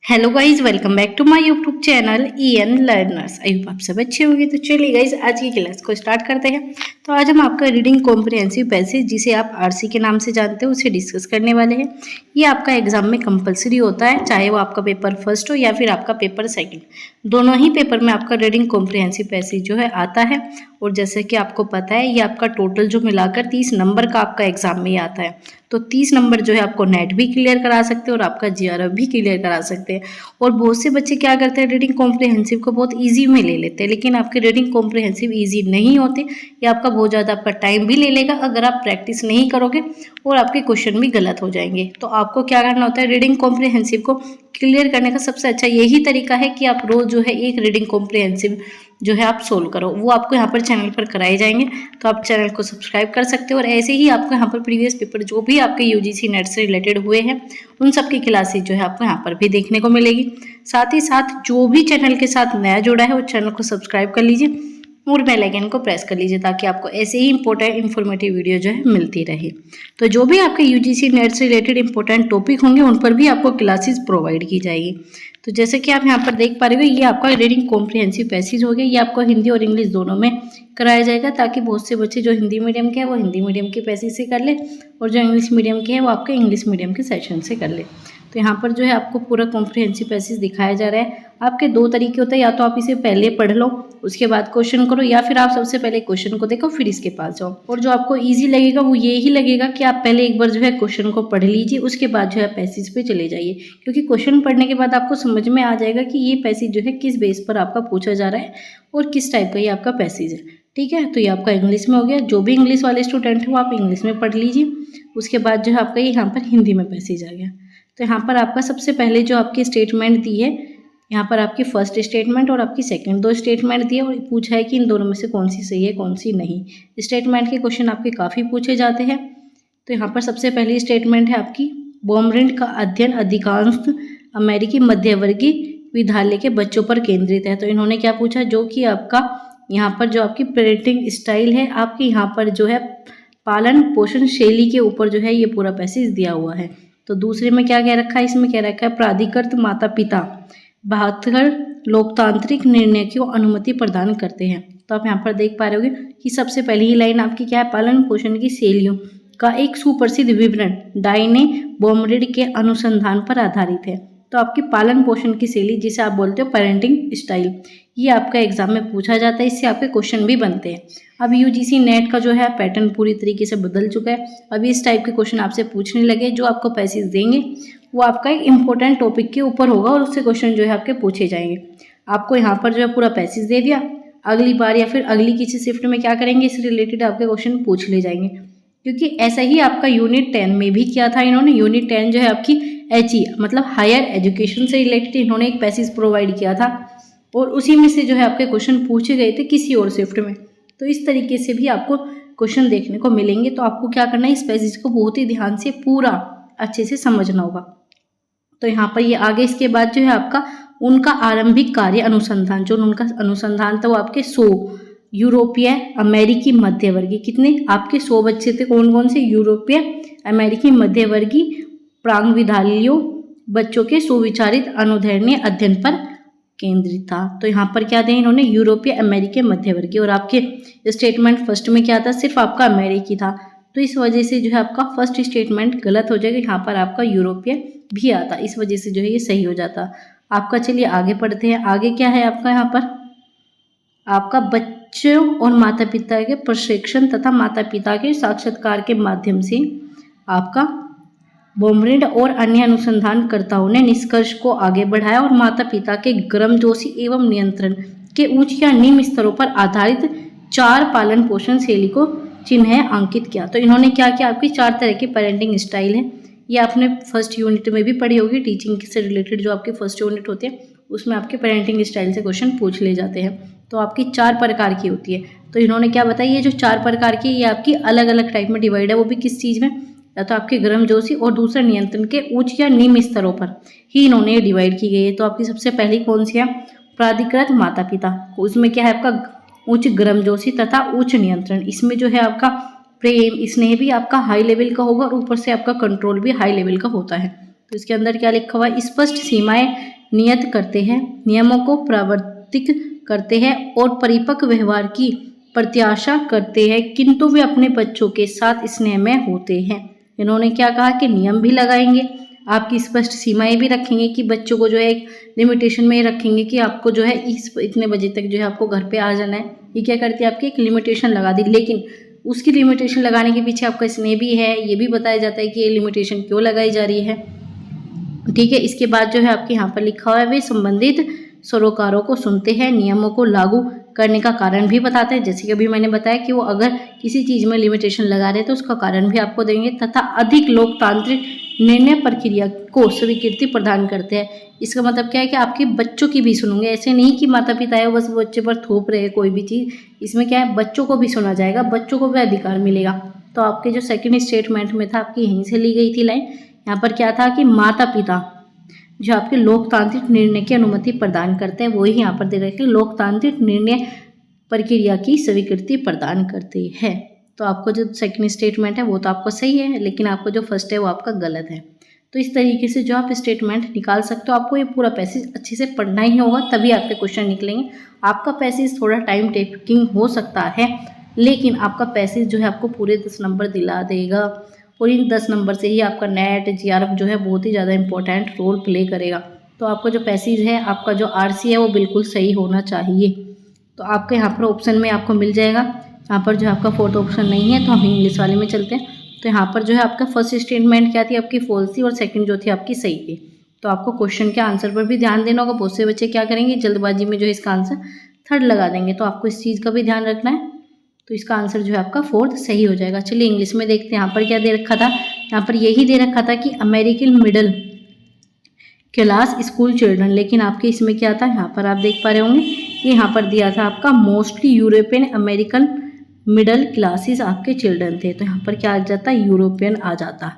Hello guys, welcome back to my YouTube channel EN learners. I hope आप सब अच्छे होंगे। तो चलिए गाइज, आज की क्लास को स्टार्ट करते हैं। तो आज हम आपका रीडिंग कॉम्प्रिहेंसिव पैसेज, जिसे आप RC के नाम से जानते हो, उसे डिस्कस करने वाले हैं। ये आपका एग्जाम में कंपलसरी होता है, चाहे वो आपका पेपर फर्स्ट हो या फिर आपका पेपर सेकंड। दोनों ही पेपर में आपका रीडिंग कॉम्प्रिहेंसिव पैसेज जो है आता है। और जैसे कि आपको पता है, ये आपका टोटल जो मिलाकर 30 नंबर का आपका एग्जाम में आता है। तो 30 नंबर जो है आपको नेट भी क्लियर करा सकते हैं और आपका GRF भी क्लियर करा सकते हैं। और बहुत से बच्चे क्या करते हैं, रीडिंग कॉम्प्रिहेंसिव को बहुत इजी में ले लेते हैं, लेकिन आपके रीडिंग कॉम्प्रिहेंसिव इजी नहीं होते। ये आपका बहुत ज़्यादा आपका टाइम भी ले लेगा अगर आप प्रैक्टिस नहीं करोगे, और आपके क्वेश्चन भी गलत हो जाएंगे। तो आपको क्या करना होता है, रीडिंग कॉम्प्रिहेंसिव को क्लियर करने का सबसे अच्छा यही तरीका है कि आप रोज जो है एक रीडिंग कॉम्प्रिहेंसिव जो है आप सोल्व करो। वो आपको यहाँ पर चैनल पर कराए जाएंगे, तो आप चैनल को सब्सक्राइब कर सकते हो। और ऐसे ही आपको यहाँ पर प्रीवियस पेपर जो भी आपके UGC नेट से रिलेटेड हुए हैं, उन सब की क्लासेज जो है आपको यहाँ पर भी देखने को मिलेगी। साथ ही साथ जो भी चैनल के साथ नया जुड़ा है, वो चैनल को सब्सक्राइब कर लीजिए और बेल आइकन को प्रेस कर लीजिए, ताकि आपको ऐसे ही इंपॉर्टेंट इन्फॉर्मेटिव वीडियो जो है मिलती रहे। तो जो भी आपके UGC नेट से रिलेटेड इंपॉर्टेंट टॉपिक होंगे, उन पर भी आपको क्लासेस प्रोवाइड की जाएगी। तो जैसे कि आप यहाँ पर देख पा रहे हो, ये आपका रीडिंग कॉम्प्रिहेंसिव पैसेज हो गया। ये आपको हिंदी और इंग्लिश दोनों में कराया जाएगा, ताकि बहुत से बच्चे जो हिंदी मीडियम के हैं वो हिंदी मीडियम के पैसेज से कर ले, और जो इंग्लिश मीडियम के हैं वो आपके इंग्लिश मीडियम के सेशन से कर ले। तो यहाँ पर जो है आपको पूरा कॉम्प्रिहेंसिव पैसेज दिखाया जा रहा है। आपके दो तरीके होते हैं, या तो आप इसे पहले पढ़ लो उसके बाद क्वेश्चन करो, या फिर आप सबसे पहले क्वेश्चन को देखो फिर इसके पास जाओ। और जो आपको इजी लगेगा वो ये ही लगेगा कि आप पहले एक बार जो है क्वेश्चन को पढ़ लीजिए, उसके बाद जो है पैसेज पे चले जाइए। क्योंकि क्वेश्चन पढ़ने के बाद आपको समझ में आ जाएगा कि ये पैसेज जो है किस बेस पर आपका पूछा जा रहा है और किस टाइप का ये आपका पैसेज है। ठीक है, तो ये आपका इंग्लिश में हो गया। जो भी इंग्लिश वाले स्टूडेंट हो, आप इंग्लिश में पढ़ लीजिए। उसके बाद जो है आपका यहाँ पर हिंदी में पैसेज आ गया। तो यहाँ पर आपका सबसे पहले जो आपकी स्टेटमेंट दी है, यहाँ पर आपकी फर्स्ट स्टेटमेंट और आपकी सेकंड दो स्टेटमेंट दी है, और पूछा है कि इन दोनों में से कौन सी सही है कौन सी नहीं। स्टेटमेंट के क्वेश्चन आपके काफ़ी पूछे जाते हैं। तो यहाँ पर सबसे पहली स्टेटमेंट है आपकी, बॉमरिंड का अध्ययन अधिकांश अमेरिकी मध्यवर्गीय विद्यालय के बच्चों पर केंद्रित है। तो इन्होंने क्या पूछा, जो कि आपका यहाँ पर जो आपकी पेरेंटिंग स्टाइल है, आपके यहाँ पर जो है पालन पोषण शैली के ऊपर जो है ये पूरा पैसेज दिया हुआ है। तो दूसरे में क्या कह रखा है, इसमें कह रखा है प्राधिकृत माता पिता 72 लोकतांत्रिक निर्णय की अनुमति प्रदान करते हैं। तो आप यहाँ पर देख पा रहे होगे कि सबसे पहली ही लाइन आपकी क्या है, पालन पोषण की शैलियों का एक सुप्रसिद्ध विवरण डायने बॉमरिड के अनुसंधान पर आधारित है। तो आपकी पालन पोषण की शैली, जिसे आप बोलते हो पेरेंटिंग स्टाइल, ये आपका एग्जाम में पूछा जाता है। इससे आपके क्वेश्चन भी बनते हैं। अब UGC नेट का जो है पैटर्न पूरी तरीके से बदल चुका है। अभी इस टाइप के क्वेश्चन आपसे पूछने लगे, जो आपको पैसेज देंगे वो आपका एक इंपॉर्टेंट टॉपिक के ऊपर होगा, और उससे क्वेश्चन जो है आपके पूछे जाएंगे। आपको यहाँ पर जो है पूरा पैसेज दे दिया, अगली बार या फिर अगली किसी शिफ्ट में क्या करेंगे, इससे रिलेटेड आपके क्वेश्चन पूछ ले जाएंगे। क्योंकि ऐसा ही आपका यूनिट 10 में भी किया था इन्होंने। यूनिट 10 जो है आपकी HE मतलब हायर एजुकेशन से रिलेटेड इन्होंने एक पैसेज प्रोवाइड किया था, और उसी में से जो है आपके क्वेश्चन पूछे गए थे किसी और शिफ्ट में। तो इस तरीके से भी आपको क्वेश्चन देखने को मिलेंगे। तो आपको क्या करना है, इस पैसेज को बहुत ही ध्यान से पूरा अच्छे से समझना होगा। तो यहाँ पर ये आगे इसके बाद जो है आपका उनका आरंभिक कार्य अनुसंधान, जो उनका अनुसंधान था वो आपके 100 यूरोपीय अमेरिकी मध्यवर्गीय, कितने आपके 100 बच्चे थे, कौन कौन से, यूरोपीय अमेरिकी मध्यवर्गीय प्रांग विद्यालयों बच्चों के सुविचारित अनुदैर्ध्य अध्ययन पर केंद्रित था। तो यहाँ पर क्या दें इन्होंने, यूरोपीय अमेरिकी मध्यवर्गीय। और आपके स्टेटमेंट फर्स्ट में क्या था, सिर्फ आपका अमेरिकी था। तो इस वजह से जो है आपका फर्स्ट स्टेटमेंट गलत हो जाएगा, यहाँ पर आपका यूरोपीय भी आता, इस वजह से जो है ये सही हो जाता आपका। चलिए आगे पढ़ते हैं। आगे क्या है आपका, यहाँ पर आपका बच्चों और माता पिता के प्रशिक्षण तथा माता पिता के साक्षात्कार के माध्यम से आपका बॉमरिड और अन्य अनुसंधानकर्ताओं ने निष्कर्ष को आगे बढ़ाया, और माता पिता के गर्मजोशी एवं नियंत्रण के उच्च या निम्न स्तरों पर आधारित 4 पालन पोषण शैली को चिन्ह अंकित किया। तो इन्होंने क्या किया, आपकी 4 तरह की पेरेंटिंग स्टाइल है। ये आपने फर्स्ट यूनिट में भी पढ़ी होगी, टीचिंग से रिलेटेड जो आपके फर्स्ट यूनिट होते हैं उसमें आपके पेरेंटिंग स्टाइल से क्वेश्चन पूछ ले जाते हैं। तो आपकी 4 प्रकार की होती है। तो इन्होंने क्या बताया, ये जो 4 प्रकार की, ये आपकी अलग अलग टाइप में डिवाइड है। वो भी किस चीज़ में, या तो आपके गर्मजोशी और दूसरा नियंत्रण के उच्च या निम्न स्तरों पर ही इन्होंने डिवाइड की गई है। तो आपकी सबसे पहली कौन सी है, प्राधिकृत माता पिता। उसमें क्या है आपका उच्च गर्मजोशी तथा उच्च नियंत्रण। इसमें जो है आपका प्रेम स्नेह भी आपका हाई लेवल का होगा, और ऊपर से आपका कंट्रोल भी हाई लेवल का होता है। तो इसके अंदर क्या लिखा हुआ है, स्पष्ट सीमाएं नियत करते हैं, नियमों को प्रवर्तित करते हैं और परिपक्व व्यवहार की प्रत्याशा करते हैं, किंतु वे अपने बच्चों के साथ स्नेह में होते हैं। इन्होंने क्या कहा कि नियम भी लगाएंगे, आपकी स्पष्ट सीमाएं भी रखेंगे कि बच्चों को जो है एक लिमिटेशन में रखेंगे कि आपको जो है इतने बजे तक जो है आपको घर पे आ जाना है। ये क्या करती है, आपकी एक लिमिटेशन लगा दी, लेकिन उसकी लिमिटेशन लगाने के पीछे आपका स्नेह भी है, ये भी बताया जाता है कि ये लिमिटेशन क्यों लगाई जा रही है। ठीक है, इसके बाद जो है आपके यहाँ पर लिखा हुआ है वे संबंधित सरोकारों को सुनते हैं, नियमों को लागू करने का कारण भी बताते हैं, जैसे कि अभी मैंने बताया कि वो अगर किसी चीज़ में लिमिटेशन लगा रहे हैं तो उसका कारण भी आपको देंगे, तथा अधिक लोकतांत्रिक निर्णय प्रक्रिया को स्वीकृति प्रदान करते हैं। इसका मतलब क्या है कि आपके बच्चों की भी सुनोगे, ऐसे नहीं कि माता पिता है बस बच्चे पर थोप रहे हैं कोई भी चीज़, इसमें क्या है बच्चों को भी सुना जाएगा, बच्चों को भी अधिकार मिलेगा। तो आपके जो सेकंड स्टेटमेंट में था आपकी यहीं से ली गई थी लाइन, यहाँ पर क्या था कि माता पिता जो आपके लोकतांत्रिक निर्णय की अनुमति प्रदान करते हैं, वही यहाँ पर दे रखे लोकतांत्रिक निर्णय प्रक्रिया की स्वीकृति प्रदान करते हैं। तो आपको जो सेकंड स्टेटमेंट है वो तो आपको सही है, लेकिन आपको जो फर्स्ट है वो आपका गलत है। तो इस तरीके से जो आप स्टेटमेंट निकाल सकते हो, आपको ये पूरा पैसेज अच्छे से पढ़ना ही होगा, तभी आपके क्वेश्चन निकलेंगे। आपका पैसेज थोड़ा टाइम टेकिंग हो सकता है, लेकिन आपका पैसेज जो है आपको पूरे 10 नंबर दिला देगा, और इन 10 नंबर से ही आपका नेट GRF जो है बहुत ही ज़्यादा इंपॉर्टेंट रोल प्ले करेगा। तो आपका जो पैसेज है, आपका जो RC है वो बिल्कुल सही होना चाहिए। तो आपके यहाँ पर ऑप्शन में आपको मिल जाएगा, यहाँ पर जो आपका फोर्थ ऑप्शन नहीं है, तो हम इंग्लिश वाले में चलते हैं। तो यहाँ पर जो है आपका फर्स्ट स्टेटमेंट क्या थी, आपकी फॉल्स थी, और सेकंड जो थी आपकी सही थी। तो आपको क्वेश्चन के आंसर पर भी ध्यान देना होगा। बहुत से बच्चे क्या करेंगे, जल्दबाजी में जो है इसका आंसर थर्ड लगा देंगे, तो आपको इस चीज़ का भी ध्यान रखना है। तो इसका आंसर जो है आपका फोर्थ सही हो जाएगा। चलिए इंग्लिश में देखते हैं, यहाँ पर क्या दे रखा था, यहाँ पर यही दे रखा था कि American middle class school children, लेकिन आपके इसमें क्या था, यहाँ पर आप देख पा रहे होंगे कि यहाँ पर दिया था आपका mostly European American middle classes आपके चिल्ड्रन थे, तो यहाँ पर क्या आ जाता, यूरोपियन आ जाता।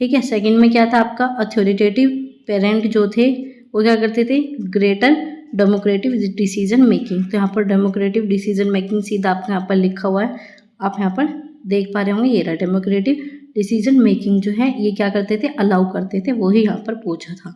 ठीक है, सेकंड में क्या था आपका अथॉरिटेटिव पेरेंट जो थे वो क्या करते थे, ग्रेटर डेमोक्रेटिव डिसीजन मेकिंग, तो यहाँ पर डेमोक्रेटिव डिसीजन मेकिंग सीधा आपके यहाँ पर लिखा हुआ है, आप यहाँ पर देख पा रहे होंगे, ये रहा डेमोक्रेटिव डिसीजन मेकिंग जो है ये क्या करते थे, अलाउ करते थे, वही यहाँ पर पूछा था।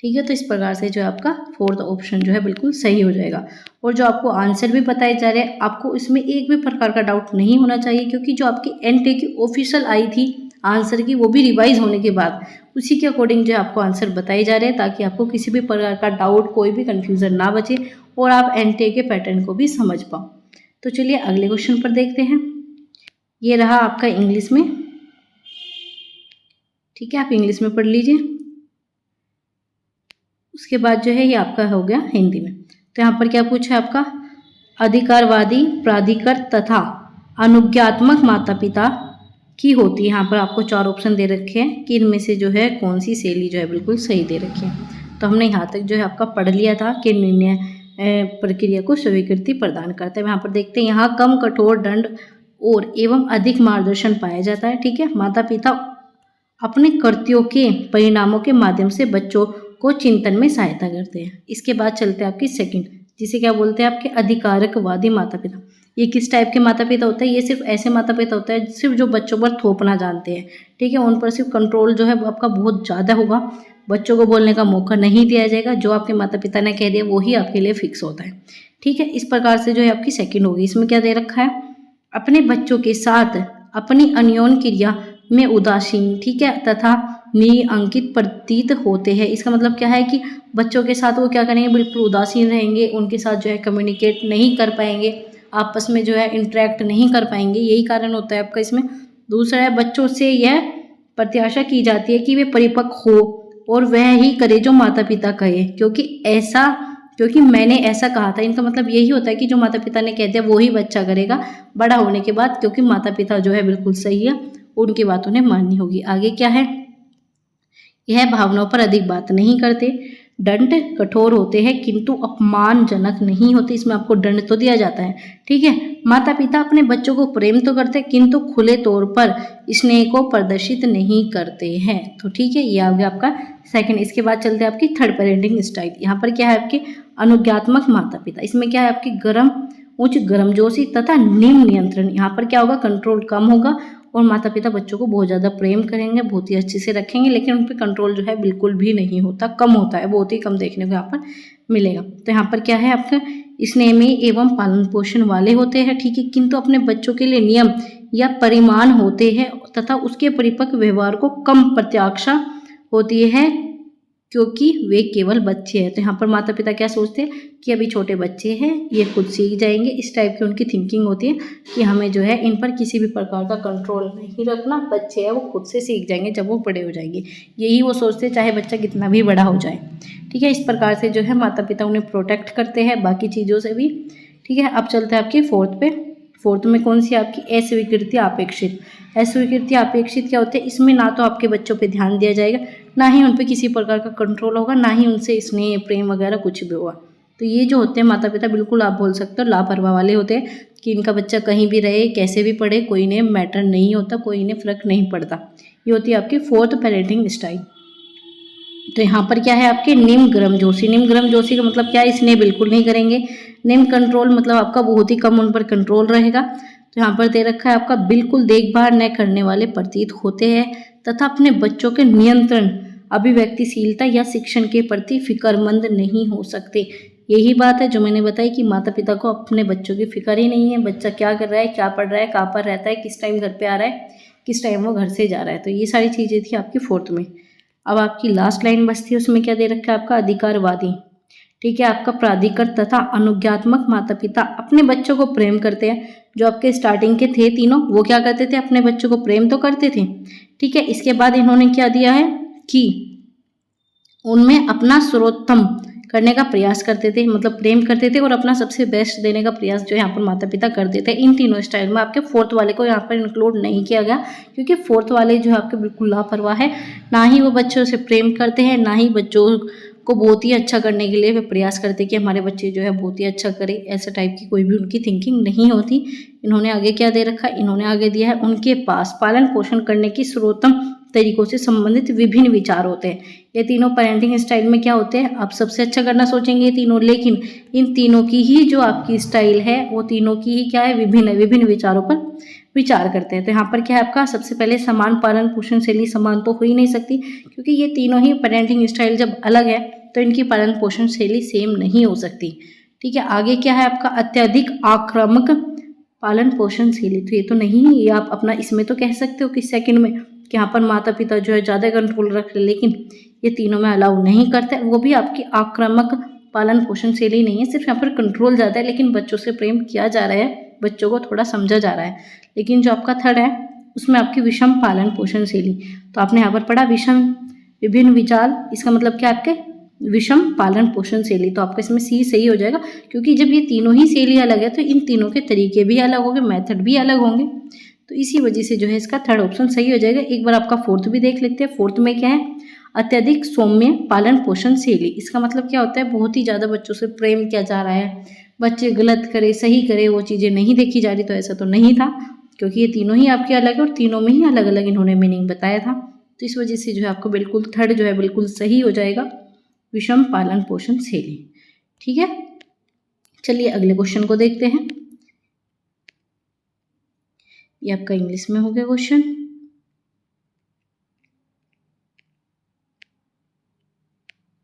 ठीक है, तो इस प्रकार से जो है आपका फोर्थ ऑप्शन जो है बिल्कुल सही हो जाएगा। और जो आपको आंसर भी बताए जा रहे हैं, आपको इसमें एक भी प्रकार का डाउट नहीं होना चाहिए, क्योंकि जो आपकी NTA की ऑफिशियल आई थी आंसर की, वो भी रिवाइज होने के बाद उसी के अकॉर्डिंग जो आपको आंसर बताए जा रहे हैं, ताकि आपको किसी भी प्रकार का डाउट, कोई भी कन्फ्यूज़न ना बचे और आप NTA के पैटर्न को भी समझ पाओ। तो चलिए अगले क्वेश्चन पर देखते हैं। ये रहा आपका इंग्लिश में, ठीक है, आप इंग्लिश में पढ़ लीजिए। उसके बाद जो है ये आपका हो गया हिंदी में। तो यहाँ पर क्या पूछा है आपका, अधिकारवादी प्राधिकार तथा अनुज्ञात्मक माता पिता की होती है। यहाँ पर आपको 4 ऑप्शन दे रखे हैं कि इनमें से जो है कौन सी शैली जो है बिल्कुल सही दे रखी है। तो हमने यहाँ तक जो है आपका पढ़ लिया था कि निर्णय प्रक्रिया को स्वीकृति प्रदान करता है। यहाँ पर देखते हैं, यहाँ कम कठोर दंड और एवं अधिक मार्गदर्शन पाया जाता है। ठीक है, माता पिता अपने कृत्यों के परिणामों के माध्यम से बच्चों को चिंतन में सहायता करते हैं। इसके बाद चलते हैं आपकी सेकंड, जिसे क्या बोलते हैं, आपके अधिकारकवादी माता पिता। ये किस टाइप के माता पिता होते हैं, ये सिर्फ ऐसे माता पिता होते हैं सिर्फ जो बच्चों पर थोपना जानते हैं। ठीक है, उन पर सिर्फ कंट्रोल जो है आपका बहुत ज़्यादा होगा, बच्चों को बोलने का मौका नहीं दिया जाएगा, जो आपके माता पिता ने कह दिया वही आपके लिए फिक्स होता है। ठीक है, इस प्रकार से जो है आपकी सेकंड होगी। इसमें क्या दे रखा है, अपने बच्चों के साथ अपनी अन्योन्य क्रिया में उदासीन, ठीक है, तथा निअंकित प्रतीत होते हैं। इसका मतलब क्या है कि बच्चों के साथ वो क्या करेंगे, बिल्कुल उदासीन रहेंगे, उनके साथ जो है कम्युनिकेट नहीं कर पाएंगे, आपस में जो है इंटरेक्ट नहीं कर पाएंगे, यही कारण होता है आपका इसमें। दूसरा है, बच्चों से यह प्रत्याशा की जाती है कि वे परिपक्व हो और वह ही करे जो माता पिता कहे, क्योंकि मैंने ऐसा कहा था। इनका मतलब यही होता है कि जो माता पिता ने कह दिया वही बच्चा करेगा बड़ा होने के बाद, क्योंकि माता पिता जो है बिल्कुल सही है, उनकी बात उन्हें माननी होगी। आगे क्या है, यह भावनाओं पर अधिक बात नहीं करते, दंड कठोर होते हैं किंतु अपमानजनक नहीं होते। इसमें आपको दंड तो दिया जाता है, ठीक है। माता पिता अपने बच्चों को प्रेम तो करते हैं किंतु खुले तौर पर स्नेह को प्रदर्शित नहीं करते हैं। तो ठीक है, ये आ गया आपका सेकंड। इसके बाद चलते हैं आपकी थर्ड पेरेंटिंग स्टाइल। यहाँ पर क्या है आपके अनुज्ञात्मक माता पिता। इसमें क्या है आपकी उच्च गर्मजोशी तथा निम्न नियंत्रण। यहाँ पर क्या होगा, कंट्रोल कम होगा और माता पिता बच्चों को बहुत ज़्यादा प्रेम करेंगे, बहुत ही अच्छे से रखेंगे, लेकिन उन पर कंट्रोल जो है बिल्कुल भी नहीं होता, कम होता है, बहुत ही कम देखने को यहाँ पर मिलेगा। तो यहाँ पर क्या है आपका स्नेही एवं पालन पोषण वाले होते हैं, ठीक है, किंतु अपने बच्चों के लिए नियम या परिमाण होते हैं तथा उसके परिपक्व व्यवहार को कम प्रत्याशा होती है क्योंकि वे केवल बच्चे हैं। तो यहाँ पर माता पिता क्या सोचते हैं कि अभी छोटे बच्चे हैं, ये खुद सीख जाएंगे, इस टाइप की उनकी थिंकिंग होती है कि हमें जो है इन पर किसी भी प्रकार का कंट्रोल नहीं रखना, बच्चे हैं वो खुद से सीख जाएंगे जब वो बड़े हो जाएंगे, यही वो सोचते हैं, चाहे बच्चा कितना भी बड़ा हो जाए, ठीक है। इस प्रकार से जो है माता पिता उन्हें प्रोटेक्ट करते हैं बाकी चीज़ों से भी, ठीक है। अब चलते हैं आपकी फोर्थ पे। फोर्थ में कौन सी आपकी अस्वीकृति अपेक्षित। अस्वीकृति अपेक्षित क्या होते हैं, इसमें ना तो आपके बच्चों पे ध्यान दिया जाएगा, ना ही उन पे किसी प्रकार का कंट्रोल होगा, ना ही उनसे स्नेह प्रेम वगैरह कुछ भी होगा। तो ये जो होते हैं माता पिता बिल्कुल आप बोल सकते हो लापरवाह वाले होते हैं कि इनका बच्चा कहीं भी रहे, कैसे भी पढ़े, कोई इन्हें मैटर नहीं होता, कोई इन्हें फ़र्क नहीं पड़ता। ये होती है आपकी फोर्थ पेरेंटिंग स्टाइल। तो यहाँ पर क्या है आपके निम्न गर्मजोशी। निम्न गर्मजोशी का मतलब क्या है, स्नेह बिल्कुल नहीं करेंगे। निम्न कंट्रोल मतलब आपका बहुत ही कम उन पर कंट्रोल रहेगा। तो यहाँ पर दे रखा है आपका बिल्कुल देखभाल न करने वाले प्रतीत होते हैं तथा अपने बच्चों के नियंत्रण, अभिव्यक्तिशीलता या शिक्षण के प्रति फिक्रमंद नहीं हो सकते। यही बात है जो मैंने बताई कि माता पिता को अपने बच्चों की फिक्र ही नहीं है, बच्चा क्या कर रहा है, क्या पढ़ रहा है, कहाँ पर रहता है, किस टाइम घर पे आ रहा है, किस टाइम वो घर से जा रहा है। तो ये सारी चीज़ें थी आपकी फोर्थ में। अब आपकी लास्ट लाइन बचती है, उसमें क्या दे रखा है आपका अधिकारवादी, ठीक है। आपका प्राधिकृत तथा अनुज्ञात्मक माता पिता अपने बच्चों को प्रेम करते हैं। जो आपके स्टार्टिंग के थे तीनों, वो क्या करते थे, अपने बच्चों को प्रेम तो करते थे, ठीक है। इसके बाद इन्होंने क्या दिया है कि उनमें अपना सर्वोत्तम करने का प्रयास करते थे, मतलब प्रेम करते थे और अपना सबसे बेस्ट देने का प्रयास जो यहाँ पर माता पिता करते थे। इन तीनों स्टाइल में आपके फोर्थ वाले को यहाँ पर इंक्लूड नहीं किया गया क्योंकि फोर्थ वाले जो है आपके बिल्कुल लापरवाह है, ना ही वो बच्चों से प्रेम करते हैं, ना ही बच्चों को बहुत ही अच्छा करने के लिए वे प्रयास करते कि हमारे बच्चे जो है बहुत ही अच्छा करें, ऐसा टाइप की कोई भी उनकी थिंकिंग नहीं होती। इन्होंने आगे क्या दे रखा है, इन्होंने आगे दिया है उनके पास पालन पोषण करने की सर्वोत्तम तरीकों से संबंधित विभिन्न विचार होते हैं। ये तीनों पेरेंटिंग स्टाइल में क्या होते हैं, आप सबसे अच्छा करना सोचेंगे ये तीनों, लेकिन इन तीनों की ही जो आपकी स्टाइल है वो तीनों की ही क्या है, विभिन्न विचारों पर विचार करते हैं। तो यहाँ पर क्या है आपका सबसे पहले समान पालन पोषण शैली समान तो हो ही नहीं सकती क्योंकि ये तीनों ही पेरेंटिंग स्टाइल जब अलग है तो इनकी पालन पोषण शैली सेम नहीं हो सकती, ठीक है। आगे क्या है आपका अत्यधिक आक्रामक पालन पोषण शैली, तो ये तो नहीं, ये आप अपना इसमें तो कह सकते हो कि सेकंड में कि यहाँ पर माता पिता जो है ज़्यादा कंट्रोल रख रहे, लेकिन ये तीनों में अलाउ नहीं करते। वो भी आपकी आक्रामक पालन पोषण शैली नहीं है, सिर्फ यहाँ पर कंट्रोल ज़्यादा है, लेकिन बच्चों से प्रेम किया जा रहा है, बच्चों को थोड़ा समझा जा रहा है। लेकिन जो आपका थर्ड है उसमें आपकी विषम पालन पोषण शैली, तो आपने यहाँ पर पढ़ा विषम विभिन्न विचार, इसका मतलब क्या आपके विषम पालन पोषण शैली, तो आपका इसमें सी सही हो जाएगा क्योंकि जब ये तीनों ही शैली अलग है तो इन तीनों के तरीके भी अलग होंगे, मेथड भी अलग होंगे, तो इसी वजह से जो है इसका थर्ड ऑप्शन सही हो जाएगा। एक बार आपका फोर्थ भी देख लेते हैं। फोर्थ में क्या है, अत्यधिक सौम्य पालन पोषण शैली, इसका मतलब क्या होता है, बहुत ही ज़्यादा बच्चों से प्रेम किया जा रहा है, बच्चे गलत करे सही करे वो चीज़ें नहीं देखी जा रही, तो ऐसा तो नहीं था क्योंकि ये तीनों ही आपके अलग है और तीनों में ही अलग अलग इन्होंने मीनिंग बताया था, तो इस वजह से जो है आपको बिल्कुल थर्ड जो है बिल्कुल सही हो जाएगा, विषम पालन पोषण शैली, ठीक है। चलिए अगले क्वेश्चन को देखते हैं। ये आपका इंग्लिश में हो गया क्वेश्चन,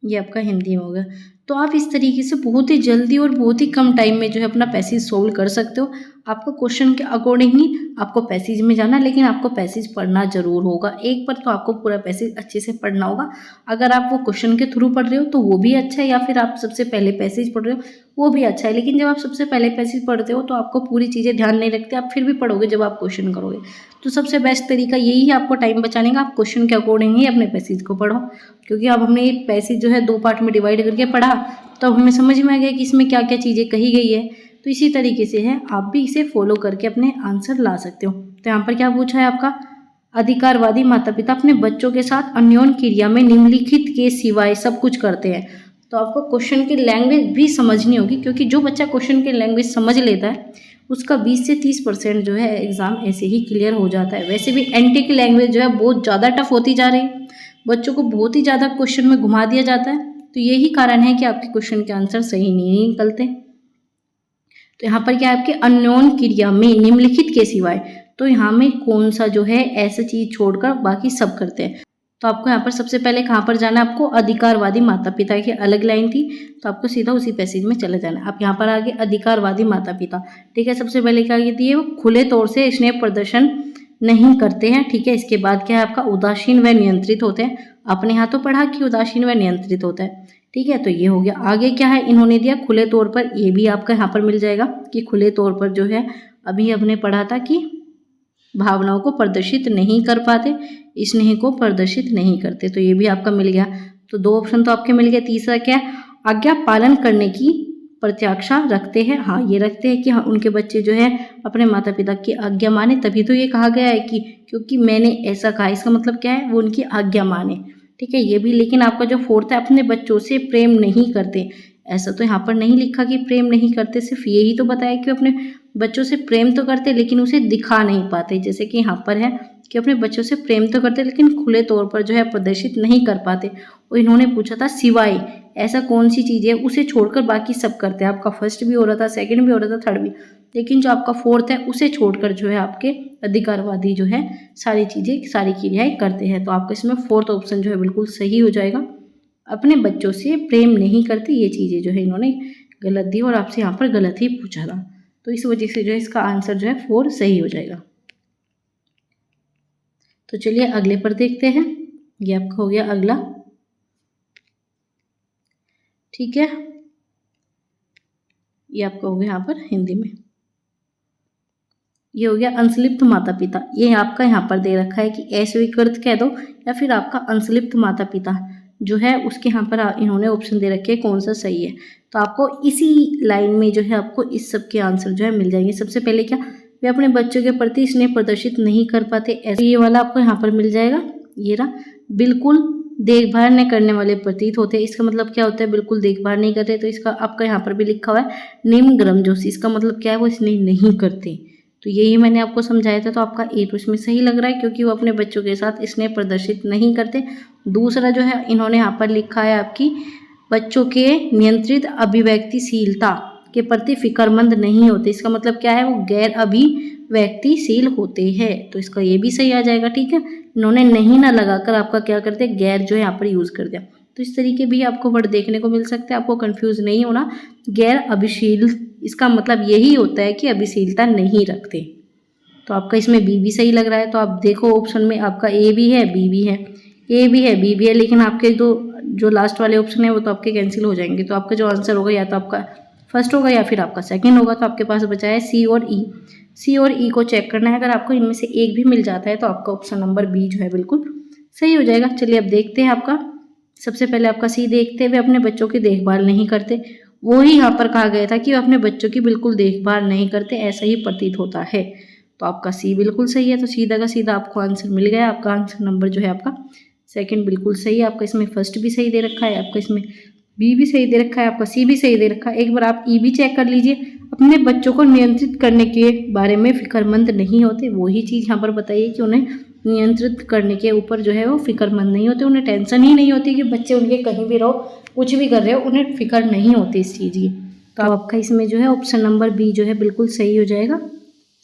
ये आपका हिंदी में होगा। तो आप इस तरीके से बहुत ही जल्दी और बहुत ही कम टाइम में जो है अपना पैसेज सोल्व कर सकते हो। आपको क्वेश्चन के अकॉर्डिंग ही आपको पैसेज में जाना, लेकिन आपको पैसेज पढ़ना जरूर होगा। एक बार तो आपको पूरा पैसेज अच्छे से पढ़ना होगा। अगर आप वो क्वेश्चन के थ्रू पढ़ रहे हो तो वो भी अच्छा है, या फिर आप सबसे पहले पैसेज पढ़ रहे हो वो भी अच्छा है। लेकिन जब आप सबसे पहले पैसेज पढ़ते हो तो आपको पूरी चीज़ें ध्यान नहीं रखते, आप फिर भी पढ़ोगे जब आप क्वेश्चन करोगे। तो सबसे बेस्ट तरीका यही है आपको टाइम बचाने का, आप क्वेश्चन के अकॉर्डिंग ही अपने पैसेज को पढ़ो। क्योंकि अब हमने ये पैसेज जो है 2 पार्ट में डिवाइड करके पढ़ा तो अब हमें समझ में आ गया कि इसमें क्या क्या चीज़ें कही गई है। तो इसी तरीके से है, आप भी इसे फॉलो करके अपने आंसर ला सकते हो। तो यहाँ पर क्या पूछा है आपका, अधिकारवादी माता पिता अपने बच्चों के साथ अन्योन्य क्रिया में निम्नलिखित के सिवाय सब कुछ करते हैं। तो आपको क्वेश्चन की लैंग्वेज भी समझनी होगी, क्योंकि जो बच्चा क्वेश्चन की लैंग्वेज समझ लेता है उसका 20 से 30% जो है एग्जाम ऐसे ही क्लियर हो जाता है। वैसे भी एनटी की लैंग्वेज जो है बहुत ज़्यादा टफ होती जा रही है, बच्चों को बहुत ही ज़्यादा क्वेश्चन में घुमा दिया जाता है, तो यही कारण है कि आपके क्वेश्चन के आंसर सही नहीं निकलते। तो यहाँ पर क्या है आपके अन्योन्य क्रिया में निम्नलिखित के सिवाय, तो तो यहाँ में कौन सा जो है ऐसा चीज़ छोड़कर बाकी सब करते हैं। तो आपको यहाँ पर सबसे पहले कहाँ पर जाना है, आपको अधिकारवादी माता पिता की अलग लाइन थी, तो आपको सीधा उसी पैसेज में चले जाना है। आप यहाँ पर आगे अधिकारवादी माता पिता, ठीक है। सबसे पहले क्या कहती है, वो खुले तौर से स्नेह प्रदर्शन नहीं करते हैं, ठीक है। इसके बाद क्या है आपका, उदासीन व नियंत्रित होते हैं। आपने यहाँ तो पढ़ा कि उदासीन व नियंत्रित होता है, ठीक है। तो ये हो गया। आगे क्या है, इन्होंने दिया खुले तौर पर, ये भी आपका यहाँ पर मिल जाएगा कि खुले तौर पर जो है अभी हमने पढ़ा था कि भावनाओं को प्रदर्शित नहीं कर पाते, स्नेह को प्रदर्शित नहीं करते, तो ये भी आपका मिल गया। तो 2 ऑप्शन तो आपके मिल गए। तीसरा क्या है, आज्ञा पालन करने की प्रत्याशा रखते हैं। हाँ, ये रखते हैं कि हाँ उनके बच्चे जो है अपने माता पिता की आज्ञा माने, तभी तो ये कहा गया है कि क्योंकि मैंने ऐसा कहा, इसका मतलब क्या है, वो उनकी आज्ञा माने, ठीक है। ये भी, लेकिन आपका जो 4th है, अपने बच्चों से प्रेम नहीं करते, ऐसा तो यहाँ पर नहीं लिखा कि प्रेम नहीं करते, सिर्फ यही तो बताया कि अपने बच्चों से प्रेम तो करते लेकिन उसे दिखा नहीं पाते। जैसे कि यहाँ पर है कि अपने बच्चों से प्रेम तो करते लेकिन खुले तौर पर जो है प्रदर्शित नहीं कर पाते। और इन्होंने पूछा था सिवाय, ऐसा कौन सी चीज़ है उसे छोड़कर बाकी सब करते हैं। आपका फर्स्ट भी हो रहा था, सेकंड भी हो रहा था, थर्ड भी, लेकिन जो आपका 4th है उसे छोड़कर जो है आपके अधिकारवादी जो है सारी चीज़ें, सारी क्रियाएं करते हैं। तो आपका इसमें 4th ऑप्शन जो है बिल्कुल सही हो जाएगा। अपने बच्चों से प्रेम नहीं करते, ये चीज़ें जो है इन्होंने गलत दी और आपसे यहाँ पर गलत ही पूछा था, तो इस वजह से जो है इसका आंसर जो है 4 सही हो जाएगा। तो चलिए अगले पर देखते हैं। ये आपका हो गया अगला, ठीक है। ये आपका हो गया यहाँ पर हिंदी में, ये हो गया अंशलिप्त माता पिता। ये आपका यहाँ पर दे रखा है कि अस्वीकृत कह दो या फिर आपका अंशलिप्त माता पिता जो है उसके यहाँ पर इन्होंने ऑप्शन दे रखे हैं कौन सा सही है। तो आपको इसी लाइन में जो है आपको इस सब के आंसर जो है मिल जाएंगे। सबसे पहले क्या, वे अपने बच्चों के प्रति स्नेह प्रदर्शित नहीं कर पाते, ऐसे ये वाला आपको यहाँ पर मिल जाएगा। ये रहा, बिल्कुल देखभाल न करने वाले प्रतीत होते हैं। इसका मतलब क्या होता है, बिल्कुल देखभाल नहीं करते। तो इसका आपका यहाँ पर भी लिखा हुआ है निम्न गर्मजोशी, इसका मतलब क्या है, वो स्नेह नहीं करते। तो यही मैंने आपको समझाया था। तो आपका ए तो इसमें सही लग रहा है क्योंकि वो अपने बच्चों के साथ स्नेह प्रदर्शित नहीं करते। दूसरा जो है इन्होंने यहाँ पर लिखा है आपकी बच्चों के नियंत्रित अभिव्यक्तिशीलता के प्रति फिक्रमंद नहीं होते, इसका मतलब क्या है, वो गैर अभिव्यक्तिशील होते हैं। तो इसका ये भी सही आ जाएगा, ठीक है। इन्होंने नहीं ना लगाकर आपका क्या करते, गैर जो है यहाँ पर यूज़ कर दिया। तो इस तरीके भी आपको वर्ड देखने को मिल सकते हैं, आपको कंफ्यूज नहीं होना। गैर अभिशील, इसका मतलब यही होता है कि अभिशीलता नहीं रखते। तो आपका इसमें बी भी सही लग रहा है। तो आप देखो ऑप्शन में आपका ए भी है, बी भी है, ए भी है, बी भी है, लेकिन आपके जो लास्ट वाले ऑप्शन है वो तो आपके कैंसिल हो जाएंगे। तो आपका जो आंसर होगा या तो आपका फर्स्ट होगा या फिर आपका सेकंड होगा। तो आपके पास बचा है सी और ई। सी और ई को चेक करना है, अगर आपको इनमें से एक भी मिल जाता है तो आपका ऑप्शन नंबर बी जो है बिल्कुल सही हो जाएगा। चलिए अब देखते हैं आपका, सबसे पहले आपका सी देखते हुए अपने बच्चों की देखभाल नहीं करते। वो ही यहाँ पर कहा गया था कि अपने बच्चों की बिल्कुल देखभाल नहीं करते, ऐसा ही प्रतीत होता है। तो आपका सी बिल्कुल सही है। तो सीधा का सीधा आपको आंसर मिल गया। आपका आंसर नंबर जो है आपका सेकंड बिल्कुल सही है। आपका इसमें फर्स्ट भी सही दे रखा है, आपका इसमें बी भी सही दे रखा है, आपका सी भी सही दे रखा है। एक बार आप ई भी चेक कर लीजिए, अपने बच्चों को नियंत्रित करने के बारे में फिक्रमंद नहीं होते। वही चीज़ यहाँ पर बताइए कि उन्हें नियंत्रित करने के ऊपर जो है वो फिक्रमंद नहीं होते, उन्हें टेंशन ही नहीं होती कि बच्चे उनके कहीं भी रहो, कुछ भी कर रहे हो, उन्हें फिक्र नहीं होती इस चीज़ की। तो आपका इसमें जो है ऑप्शन नंबर बी जो है बिल्कुल सही हो जाएगा।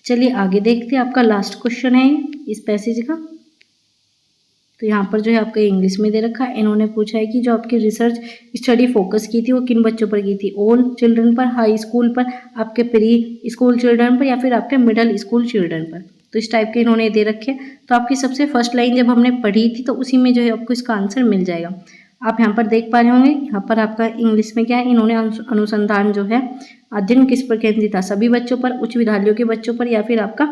चलिए आगे देखते हैं, आपका लास्ट क्वेश्चन है इस पैसेज का। तो यहाँ पर जो है आपका इंग्लिश में दे रखा है। इन्होंने पूछा है कि जो आपकी रिसर्च स्टडी फोकस की थी वो किन बच्चों पर की थी, ऑल चिल्ड्रन पर, हाई स्कूल पर, आपके प्री स्कूल चिल्ड्रन पर, या फिर आपके मिडिल स्कूल चिल्ड्रन पर। तो इस टाइप के इन्होंने दे रखे। तो आपकी सबसे फर्स्ट लाइन जब हमने पढ़ी थी तो उसी में जो है आपको इसका आंसर मिल जाएगा। आप यहाँ पर देख पा रहे होंगे, यहाँ पर आपका इंग्लिश में क्या है, इन्होंने अनुसंधान जो है अध्ययन किस पर केंद्रित था, सभी बच्चों पर, उच्च विद्यालयों के बच्चों पर, या फिर आपका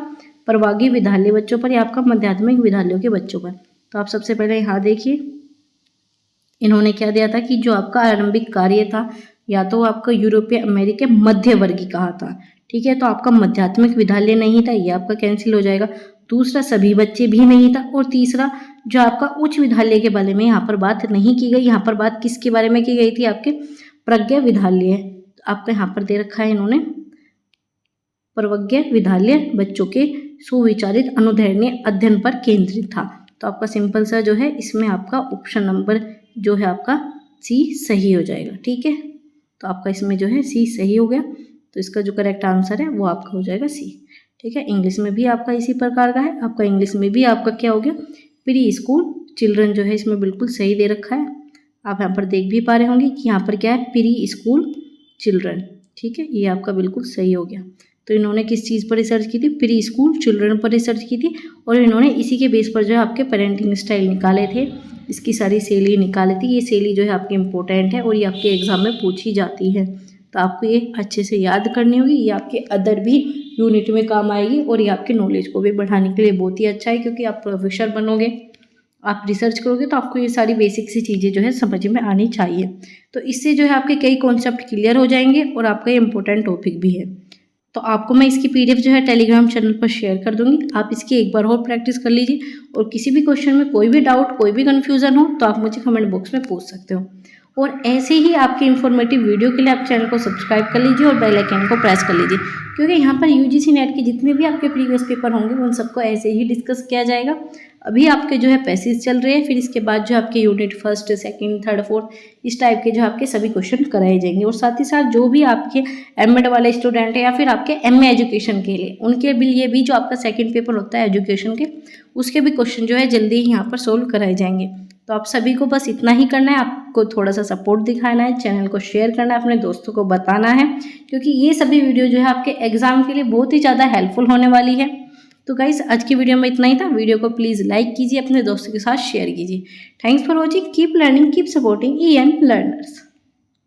प्रवागी विद्यालय बच्चों पर, या आपका माध्यमिक विद्यालयों के बच्चों पर। तो आप सबसे पहले यहाँ देखिए, इन्होंने क्या दिया था कि जो आपका आरंभिक कार्य था या तो आपका यूरोपीय अमेरिकी मध्य वर्गीय कहा था, ठीक है। तो आपका माध्यमिक विद्यालय नहीं था, ये आपका कैंसिल हो जाएगा। दूसरा सभी बच्चे भी नहीं था, और तीसरा जो आपका उच्च विद्यालय के बारे में यहाँ पर बात नहीं की गई। यहाँ पर बात किसके बारे में की गई थी, आपके प्रज्ञा विद्यालय। तो आपका यहाँ पर दे रखा है इन्होंने प्रज्ञा विद्यालय बच्चों के सुविचारित अनुदैर्ध्य अध्ययन पर केंद्रित था। तो आपका सिंपल सा जो है इसमें आपका ऑप्शन नंबर जो है आपका सी सही हो जाएगा, ठीक है। तो आपका इसमें जो है सी सही हो गया। तो इसका जो करेक्ट आंसर है वो आपका हो जाएगा सी, ठीक है। इंग्लिश में भी आपका इसी प्रकार का है। आपका इंग्लिश में भी आपका क्या हो गया, प्री स्कूल चिल्ड्रन जो है इसमें बिल्कुल सही दे रखा है। आप यहाँ पर देख भी पा रहे होंगे कि यहाँ पर क्या है, प्री स्कूल चिल्ड्रन। ठीक है, ये आपका बिल्कुल सही हो गया। तो इन्होंने किस चीज़ पर रिसर्च की थी, प्री स्कूल चिल्ड्रन पर रिसर्च की थी, और इन्होंने इसी के बेस पर जो है आपके पेरेंटिंग स्टाइल निकाले थे, इसकी सारी शैली निकाली थी। ये शैली जो है आपकी इम्पोर्टेंट है और ये आपके एग्जाम में पूछी जाती है, तो आपको ये अच्छे से याद करनी होगी। ये आपके अदर भी यूनिट में काम आएगी और ये आपके नॉलेज को भी बढ़ाने के लिए बहुत ही अच्छा है, क्योंकि आप प्रोफेसर बनोगे, आप रिसर्च करोगे तो आपको ये सारी बेसिक सी चीज़ें जो है समझ में आनी चाहिए। तो इससे जो है आपके कई कॉन्सेप्ट क्लियर हो जाएंगे और आपका ये इंपॉर्टेंट टॉपिक भी है। तो आपको मैं इसकी पीडीएफ जो है टेलीग्राम चैनल पर शेयर कर दूंगी, आप इसकी एक बार और प्रैक्टिस कर लीजिए। और किसी भी क्वेश्चन में कोई भी डाउट, कोई भी कन्फ्यूज़न हो तो आप मुझे कमेंट बॉक्स में पूछ सकते हो। और ऐसे ही आपकी इन्फॉर्मेटिव वीडियो के लिए आप चैनल को सब्सक्राइब कर लीजिए और बेल आइकन को प्रेस कर लीजिए, क्योंकि यहाँ पर यूजीसी नेट के जितने भी आपके प्रीवियस पेपर होंगे उन सबको ऐसे ही डिस्कस किया जाएगा। अभी आपके जो है पैसेज चल रहे हैं, फिर इसके बाद जो आपके unit first, second, third, fourth इस टाइप के जो आपके सभी क्वेश्चन कराए जाएंगे। और साथ ही साथ जो भी आपके एमएड वाले स्टूडेंट हैं या फिर आपके एमए एजुकेशन के लिए, उनके लिए भी जो आपका सेकंड पेपर होता है एजुकेशन के, उसके भी क्वेश्चन जो है जल्दी ही यहाँ पर सोल्व कराए जाएंगे। तो आप सभी को बस इतना ही करना है, आपको थोड़ा सा सपोर्ट दिखाना है, चैनल को शेयर करना है, अपने दोस्तों को बताना है, क्योंकि ये सभी वीडियो जो है आपके एग्जाम के लिए बहुत ही ज़्यादा हेल्पफुल होने वाली है। तो गाइस आज की वीडियो में इतना ही था। वीडियो को प्लीज़ लाइक कीजिए, अपने दोस्तों के साथ शेयर कीजिए। Thanks for watching, keep learning, keep supporting EN learners.